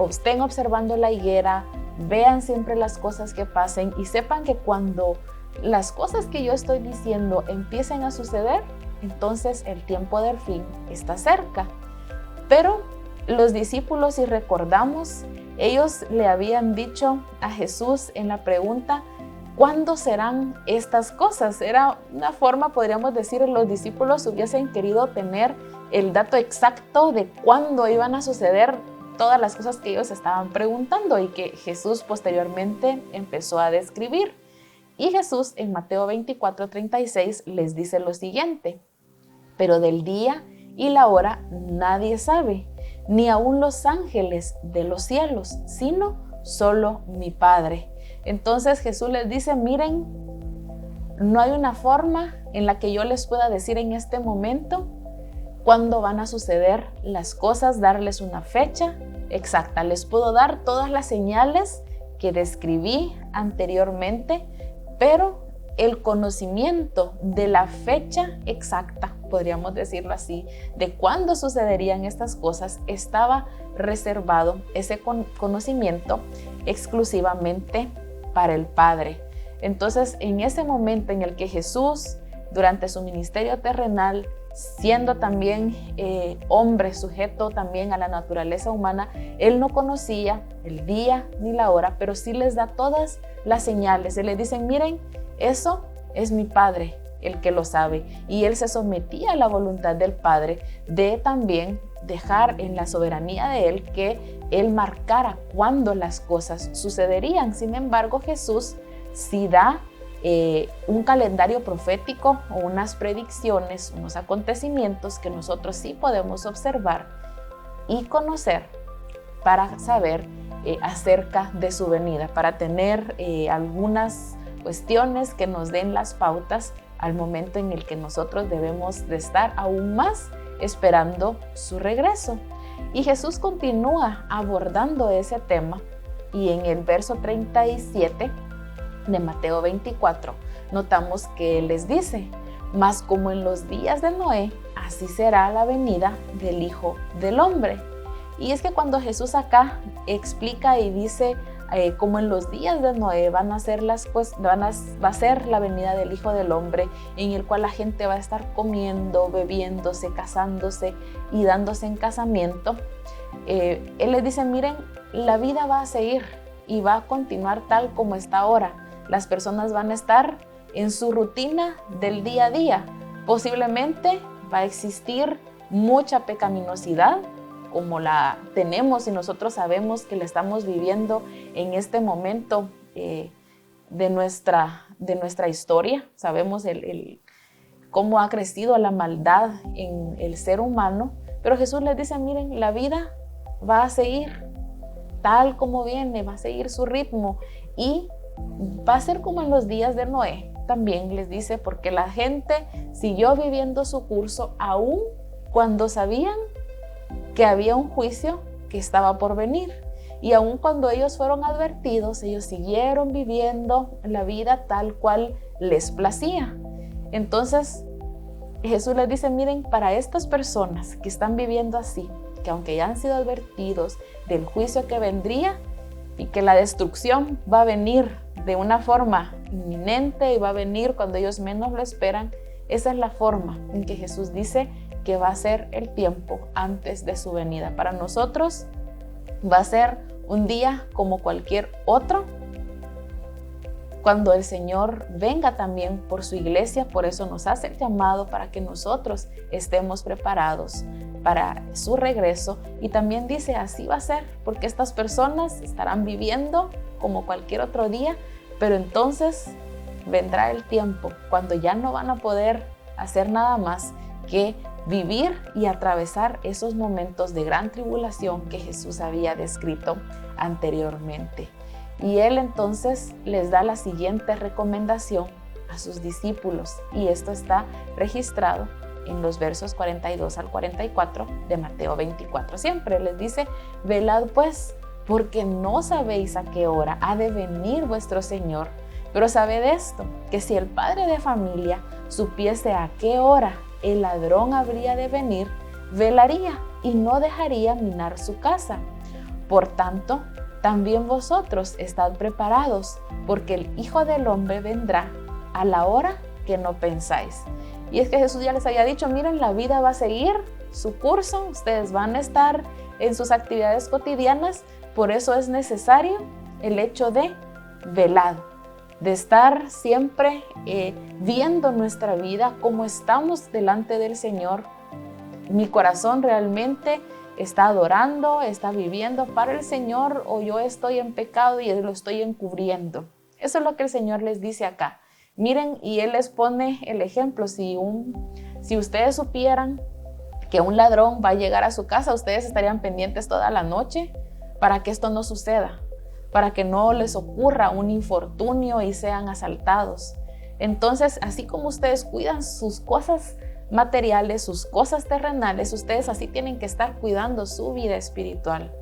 estén observando la higuera, vean siempre las cosas que pasen y sepan que cuando las cosas que yo estoy diciendo empiecen a suceder, entonces el tiempo del fin está cerca. Pero los discípulos, si recordamos, ellos le habían dicho a Jesús en la pregunta, ¿cuándo serán estas cosas? Era una forma, podríamos decir, los discípulos hubiesen querido tener el dato exacto de cuándo iban a suceder todas las cosas que ellos estaban preguntando y que Jesús posteriormente empezó a describir. Y Jesús en Mateo 24:36 les dice lo siguiente, pero del día y la hora nadie sabe, ni aun los ángeles de los cielos, sino solo mi Padre. Entonces Jesús les dice, miren, no hay una forma en la que yo les pueda decir en este momento cuándo van a suceder las cosas, darles una fecha exacta. Les puedo dar todas las señales que describí anteriormente, pero el conocimiento de la fecha exacta, podríamos decirlo así, de cuándo sucederían estas cosas, estaba reservado ese conocimiento exclusivamente para el Padre. Entonces, en ese momento en el que Jesús, durante su ministerio terrenal, siendo también hombre, sujeto también a la naturaleza humana, Él no conocía el día ni la hora, pero sí les da todas las señales. Él les dice, miren, eso es mi Padre el que lo sabe. Y Él se sometía a la voluntad del Padre de también dejar en la soberanía de Él que Él marcara cuándo las cosas sucederían. Sin embargo, Jesús sí da un calendario profético o unas predicciones, unos acontecimientos que nosotros sí podemos observar y conocer para saber acerca de su venida, para tener algunas cuestiones que nos den las pautas al momento en el que nosotros debemos de estar aún más esperando su regreso. Y Jesús continúa abordando ese tema y en el verso 37 de Mateo 24, notamos que Él les dice, mas como en los días de Noé, así será la venida del Hijo del Hombre. Y es que cuando Jesús acá explica y dice como en los días de Noé, va a ser la venida del Hijo del Hombre, en el cual la gente va a estar comiendo, bebiéndose, casándose y dándose en casamiento. Él les dice, miren, la vida va a seguir y va a continuar tal como está ahora. Las personas van a estar en su rutina del día a día. Posiblemente va a existir mucha pecaminosidad, como la tenemos y nosotros sabemos que la estamos viviendo en este momento de nuestra historia. Sabemos cómo ha crecido la maldad en el ser humano, pero Jesús les dice, miren, la vida va a seguir tal como viene, va a seguir su ritmo y va a ser como en los días de Noé. También les dice, porque la gente siguió viviendo su curso aún cuando sabían que había un juicio que estaba por venir. Y aun cuando ellos fueron advertidos, ellos siguieron viviendo la vida tal cual les placía. Entonces, Jesús les dice, miren, para estas personas que están viviendo así, que aunque ya han sido advertidos del juicio que vendría y que la destrucción va a venir de una forma inminente y va a venir cuando ellos menos lo esperan, esa es la forma en que Jesús dice que va a ser el tiempo antes de su venida. Para nosotros va a ser un día como cualquier otro, cuando el Señor venga también por su iglesia. Por eso nos hace el llamado para que nosotros estemos preparados para su regreso. Y también dice, así va a ser, porque estas personas estarán viviendo como cualquier otro día, pero entonces vendrá el tiempo cuando ya no van a poder hacer nada más que vivir y atravesar esos momentos de gran tribulación que Jesús había descrito anteriormente. Y Él entonces les da la siguiente recomendación a sus discípulos, y esto está registrado en los versos 42 al 44 de Mateo 24. Siempre les dice, velad pues, porque no sabéis a qué hora ha de venir vuestro Señor. Pero sabed esto, que si el padre de familia supiese a qué hora el ladrón habría de venir, velaría y no dejaría minar su casa. Por tanto, también vosotros estad preparados, porque el Hijo del Hombre vendrá a la hora que no pensáis. Y es que Jesús ya les había dicho, miren, la vida va a seguir su curso, ustedes van a estar en sus actividades cotidianas, por eso es necesario el hecho de velar, de estar siempre viendo nuestra vida como estamos delante del Señor. Mi corazón realmente está adorando, está viviendo para el Señor, o yo estoy en pecado y lo estoy encubriendo. Eso es lo que el Señor les dice acá. Miren, y Él les pone el ejemplo. Si ustedes supieran que un ladrón va a llegar a su casa, ustedes estarían pendientes toda la noche para que esto no suceda, para que no les ocurra un infortunio y sean asaltados. Entonces, así como ustedes cuidan sus cosas materiales, sus cosas terrenales, ustedes así tienen que estar cuidando su vida espiritual.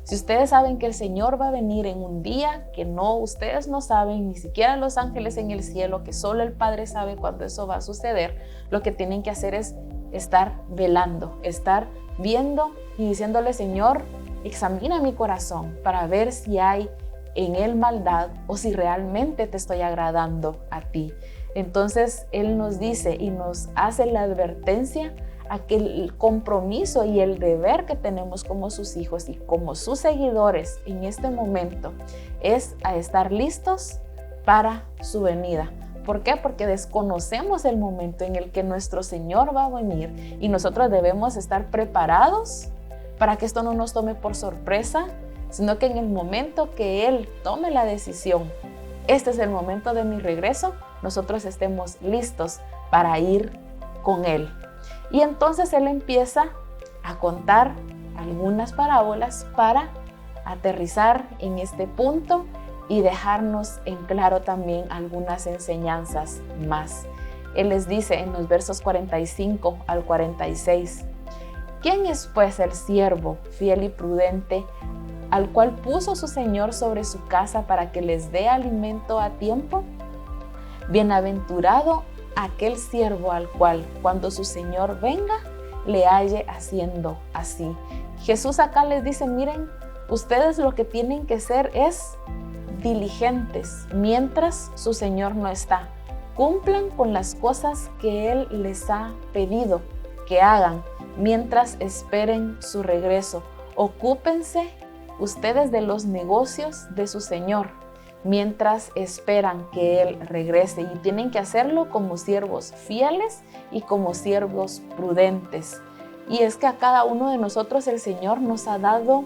Si ustedes saben que el Señor va a venir en un día que ustedes no saben, ni siquiera los ángeles en el cielo, que solo el Padre sabe cuándo eso va a suceder, lo que tienen que hacer es estar velando, estar viendo y diciéndole, Señor, examina mi corazón para ver si hay en él maldad o si realmente te estoy agradando a ti. Entonces Él nos dice y nos hace la advertencia a que el compromiso y el deber que tenemos como sus hijos y como sus seguidores en este momento es a estar listos para su venida. ¿Por qué? Porque desconocemos el momento en el que nuestro Señor va a venir y nosotros debemos estar preparados para que esto no nos tome por sorpresa, sino que en el momento que Él tome la decisión, este es el momento de mi regreso, nosotros estemos listos para ir con Él. Y entonces Él empieza a contar algunas parábolas para aterrizar en este punto y dejarnos en claro también algunas enseñanzas más. Él les dice en los versos 45 al 46, ¿quién es pues el siervo fiel y prudente al cual puso su Señor sobre su casa para que les dé alimento a tiempo? Bienaventurado aquel siervo al cual, cuando su Señor venga, le halle haciendo así. Jesús acá les dice, miren, Ustedes lo que tienen que ser es diligentes mientras su Señor no está. Cumplan con las cosas que Él les ha pedido que hagan mientras esperen su regreso. Ocúpense ustedes de los negocios de su Señor mientras esperan que Él regrese, y tienen que hacerlo como siervos fieles y como siervos prudentes. Y es que a cada uno de nosotros el Señor nos ha dado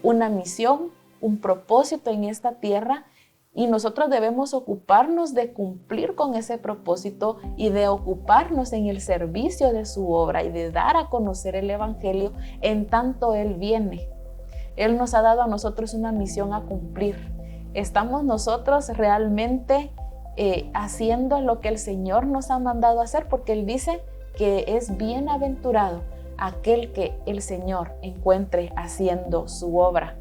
una misión, un propósito en esta tierra, y nosotros debemos ocuparnos de cumplir con ese propósito y de ocuparnos en el servicio de su obra y de dar a conocer el Evangelio en tanto Él viene. Él nos ha dado a nosotros una misión a cumplir. ¿Estamos nosotros realmente haciendo lo que el Señor nos ha mandado a hacer? Porque Él dice que es bienaventurado aquel que el Señor encuentre haciendo su obra.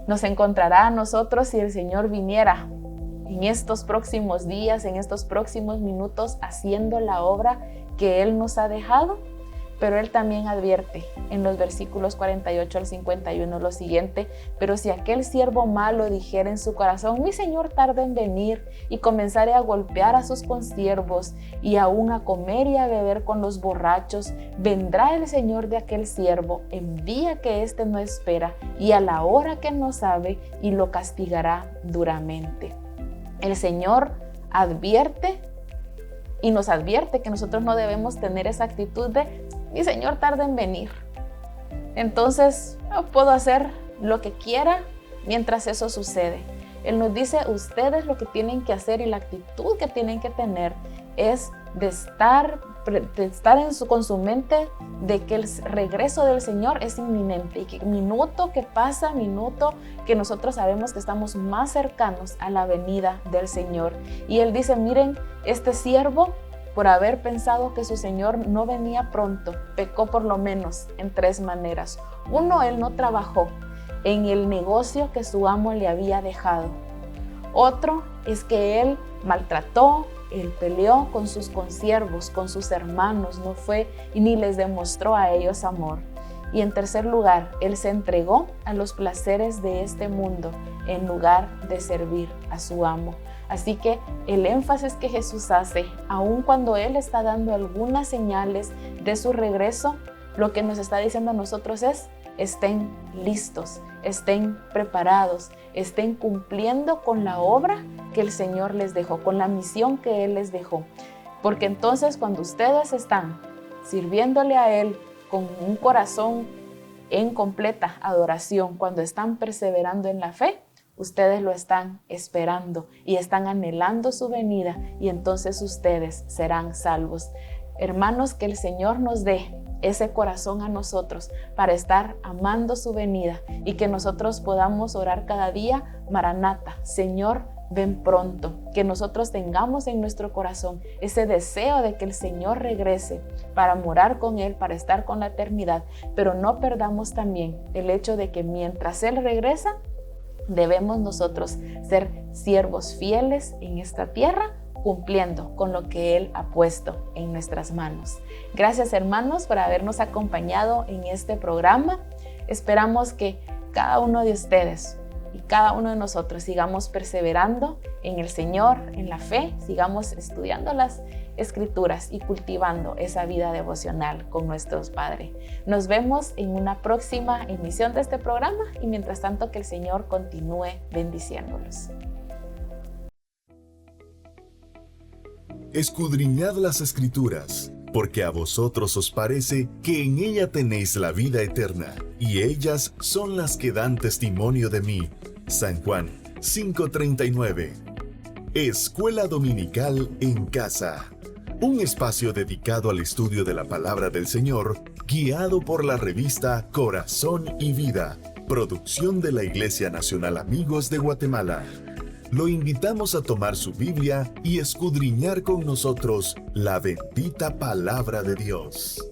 Nos encontrará a nosotros si el Señor viniera en estos próximos días, en estos próximos minutos, haciendo la obra que Él nos ha dejado. Pero Él también advierte en los versículos 48 al 51 lo siguiente: pero si aquel siervo malo dijera en su corazón, mi Señor tarda en venir, y comenzare a golpear a sus consiervos y aún a comer y a beber con los borrachos, vendrá el Señor de aquel siervo en día que éste no espera y a la hora que no sabe, y lo castigará duramente. El Señor advierte y nos advierte que nosotros no debemos tener esa actitud de mi Señor tarda en venir, entonces yo puedo hacer lo que quiera mientras eso sucede. Él nos dice, ustedes lo que tienen que hacer y la actitud que tienen que tener es de estar con su mente de que el regreso del Señor es inminente, y que minuto que pasa, minuto que nosotros sabemos que estamos más cercanos a la venida del Señor. Y Él dice, miren, este siervo, por haber pensado que su Señor no venía pronto, pecó por lo menos en 3 maneras. 1, él no trabajó en el negocio que su amo le había dejado. Otro es que él maltrató, él peleó con sus consiervos, con sus hermanos, no fue y ni les demostró a ellos amor. Y en tercer lugar, él se entregó a los placeres de este mundo en lugar de servir a su amo. Así que el énfasis que Jesús hace, aun cuando Él está dando algunas señales de su regreso, lo que nos está diciendo a nosotros es, estén listos, estén preparados, estén cumpliendo con la obra que el Señor les dejó, con la misión que Él les dejó. Porque entonces cuando ustedes están sirviéndole a Él con un corazón en completa adoración, cuando están perseverando en la fe, ustedes lo están esperando y están anhelando su venida, y entonces ustedes serán salvos. Hermanos, que el Señor nos dé ese corazón a nosotros para estar amando su venida, y que nosotros podamos orar cada día, Maranata, Señor, ven pronto. Que nosotros tengamos en nuestro corazón ese deseo de que el Señor regrese para morar con Él, para estar con la eternidad, pero no perdamos también el hecho de que mientras Él regresa, debemos nosotros ser siervos fieles en esta tierra, cumpliendo con lo que Él ha puesto en nuestras manos. Gracias, hermanos, por habernos acompañado en este programa. Esperamos que cada uno de ustedes y cada uno de nosotros sigamos perseverando en el Señor, en la fe, sigamos estudiando las Escrituras y cultivando esa vida devocional con nuestros padres. Nos vemos en una próxima emisión de este programa, y mientras tanto que el Señor continúe bendiciéndolos. Escudriñad las Escrituras, porque a vosotros os parece que en ella tenéis la vida eterna, y ellas son las que dan testimonio de mí. San Juan 5:39. Escuela Dominical en Casa. Un espacio dedicado al estudio de la palabra del Señor, guiado por la revista Corazón y Vida, producción de la Iglesia Nacional Amigos de Guatemala. Lo invitamos a tomar su Biblia y escudriñar con nosotros la bendita palabra de Dios.